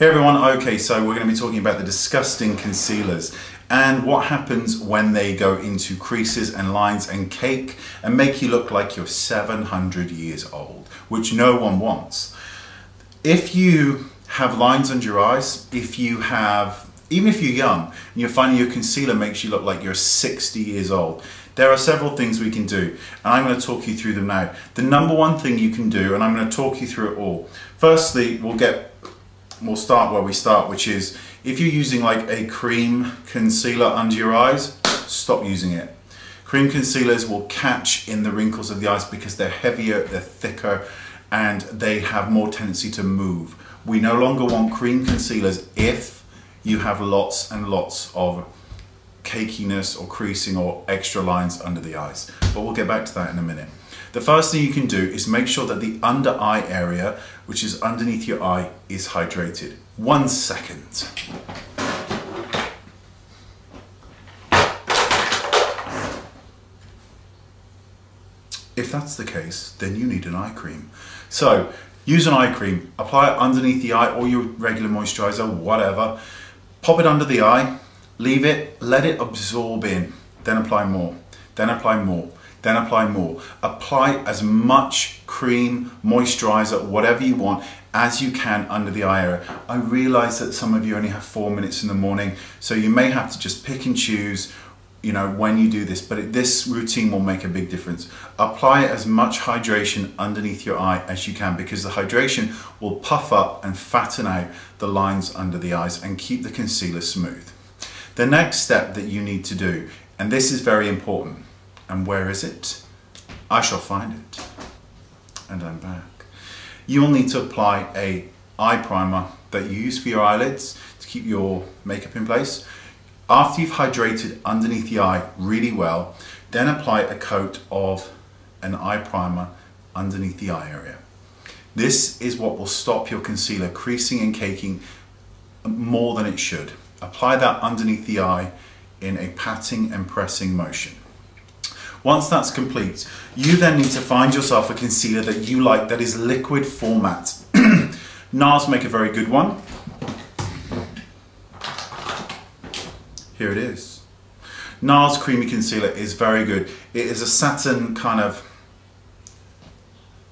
Hey everyone, okay, so we're going to be talking about the disgusting concealers and what happens when they go into creases and lines and cake and make you look like you're 700 years old, which no one wants. If you have lines under your eyes, even if you're young and you're finding your concealer makes you look like you're 60 years old, there are several things we can do, and I'm going to talk you through them now. The number one thing you can do, and I'm going to talk you through it all. Firstly, we'll start where we start, which is if you're using like a cream concealer under your eyes, stop using it. Cream concealers will catch in the wrinkles of the eyes because they're heavier, they're thicker, and they have more tendency to move. We no longer want cream concealers if you have lots and lots of cakiness or creasing or extra lines under the eyes. But we'll get back to that in a minute. The first thing you can do is make sure that the under eye area, which is underneath your eye, is hydrated. 1 second. If that's the case, then you need an eye cream. So use an eye cream, apply it underneath the eye or your regular moisturizer, whatever. Pop it under the eye, leave it, let it absorb in, then apply more, then apply more. Then apply more. Apply as much cream, moisturizer, whatever you want as you can under the eye area. I realize that some of you only have 4 minutes in the morning, so you may have to just pick and choose, when you do this, but this routine will make a big difference. Apply as much hydration underneath your eye as you can because the hydration will puff up and fatten out the lines under the eyes and keep the concealer smooth. The next step that you need to do, and this is very important, and where is it? I shall find it. And I'm back. You'll need to apply an eye primer that you use for your eyelids to keep your makeup in place. After you've hydrated underneath the eye really well, then apply a coat of an eye primer underneath the eye area. This is what will stop your concealer creasing and caking more than it should. Apply that underneath the eye in a patting and pressing motion. Once that's complete, you then need to find yourself a concealer that you like that is liquid format. NARS make a very good one. Here it is. NARS Creamy Concealer is very good. It is a satin kind of,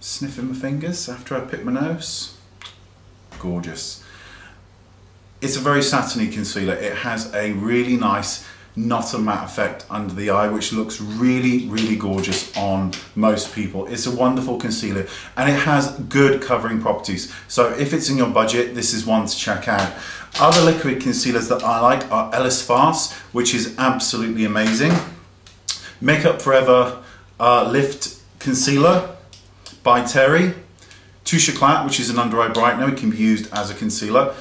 sniffing my fingers after I pick my nose. Gorgeous. It's a very satiny concealer. It has a really nice, not a matte effect under the eye, which looks really, really gorgeous on most people. It's a wonderful concealer and it has good covering properties. So if it's in your budget, this is one to check out. Other liquid concealers that I like are Ellis Fast, which is absolutely amazing. Makeup Forever Lift Concealer by Terry. Touche Eclat, which is an under eye brightener, it can be used as a concealer.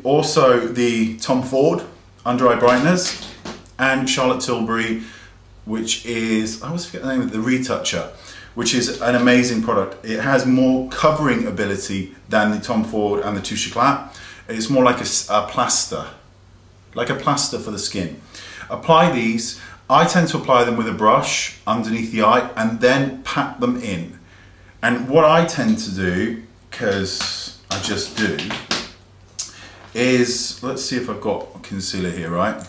Also the Tom Ford under eye brighteners, and Charlotte Tilbury, which is, I always forget the name of the Retoucher, which is an amazing product. It has more covering ability than the Tom Ford and the Touche Eclat. It's more like a plaster, for the skin. Apply these. I tend to apply them with a brush underneath the eye and then pat them in. And what I tend to do, because I just do, is, let's see if I've got a concealer here, right?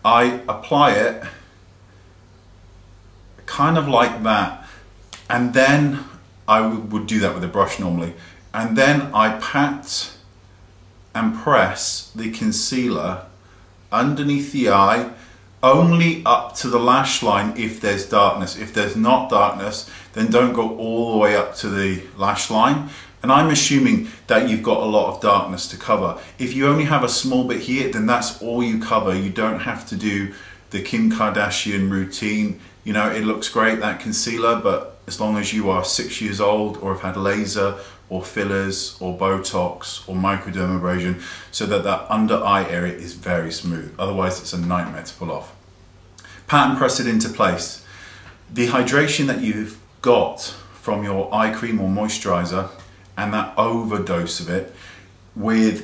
I apply it kind of like that, and then I would do that with a brush normally, and then I pat and press the concealer underneath the eye, only up to the lash line if there's darkness. If there's not darkness, then don't go all the way up to the lash line. And I'm assuming that you've got a lot of darkness to cover. If you only have a small bit here, then that's all you cover. You don't have to do the Kim Kardashian routine. It looks great, that concealer, but as long as you are 6 years old or have had laser or fillers or Botox or microdermabrasion, so that that under eye area is very smooth. Otherwise, it's a nightmare to pull off. Pat and press it into place. The hydration that you've got from your eye cream or moisturizer and that overdose of it,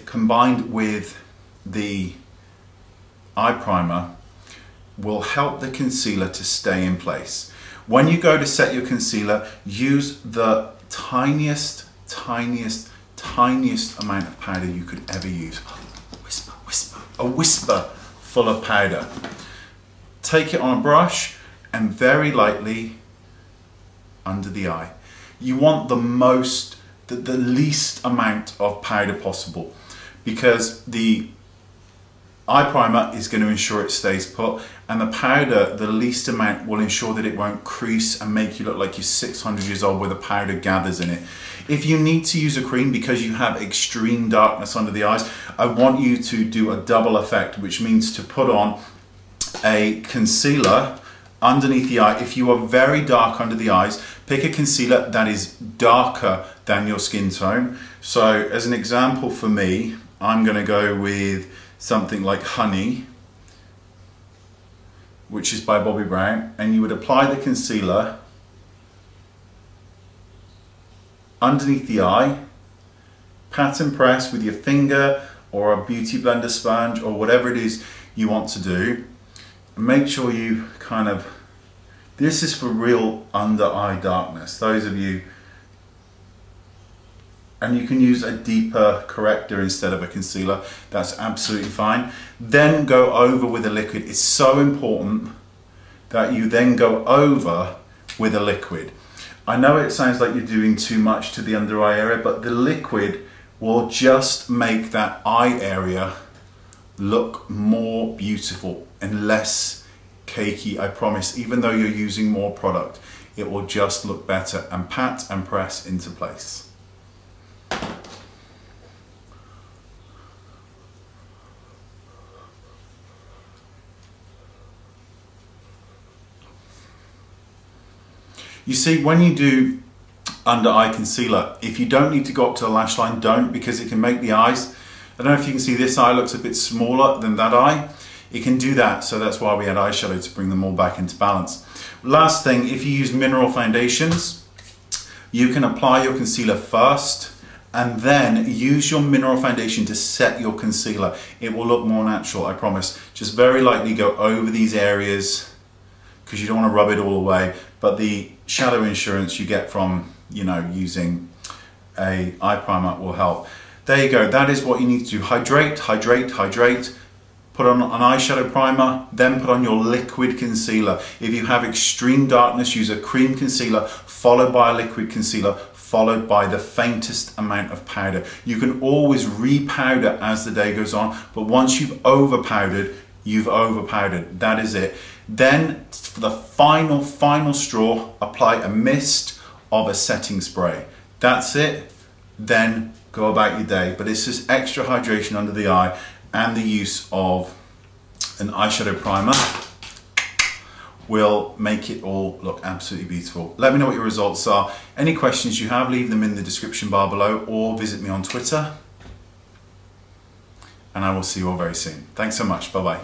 combined with the eye primer, will help the concealer to stay in place. When you go to set your concealer, use the tiniest tiniest amount of powder you could ever use. Whisper, whisper, a whisper full of powder. Take it on a brush and very lightly under the eye. You want the least amount of powder possible, because the eye primer is going to ensure it stays put, and the powder, the least amount, will ensure that it won't crease and make you look like you're 600 years old where the powder gathers in it. If you need to use a cream because you have extreme darkness under the eyes, I want you to do a double effect, which means to put on a concealer underneath the eye. If you are very dark under the eyes, pick a concealer that is darker than your skin tone. So as an example for me, I'm going to go with something like Honey, which is by Bobbi Brown, and you would apply the concealer underneath the eye, pat and press with your finger or a beauty blender sponge or whatever it is you want to do. Make sure you kind of, this is for real under eye darkness, those of you, and you can use a deeper corrector instead of a concealer, that's absolutely fine. Then go over with a liquid. It's so important that you then go over with a liquid. I know it sounds like you're doing too much to the under eye area, but the liquid will just make that eye area look more beautiful and less cakey, I promise. Even though you're using more product, it will just look better, and pat and press into place. You see, when you do under eye concealer, if you don't need to go up to the lash line, don't, because it can make the eyes, I don't know if you can see this eye looks a bit smaller than that eye. It can do that, so that's why we had eyeshadow, to bring them all back into balance. Last thing, if you use mineral foundations, you can apply your concealer first and then use your mineral foundation to set your concealer. It will look more natural, I promise. Just very lightly go over these areas, because you don't want to rub it all away, but the shadow insurance you get from, you know, using a eye primer will help. There you go, that is what you need to do. Hydrate, hydrate, hydrate. Put on an eyeshadow primer, then put on your liquid concealer. If you have extreme darkness, use a cream concealer followed by a liquid concealer followed by the faintest amount of powder. You can always re-powder as the day goes on, but once you've overpowdered, you've overpowdered. That is it. Then for the final straw, apply a mist of a setting spray. That's it. Then go about your day. But it's just extra hydration under the eye, and the use of an eyeshadow primer will make it all look absolutely beautiful. Let me know what your results are. Any questions you have, leave them in the description bar below, or visit me on Twitter, and I will see you all very soon. Thanks so much. Bye bye.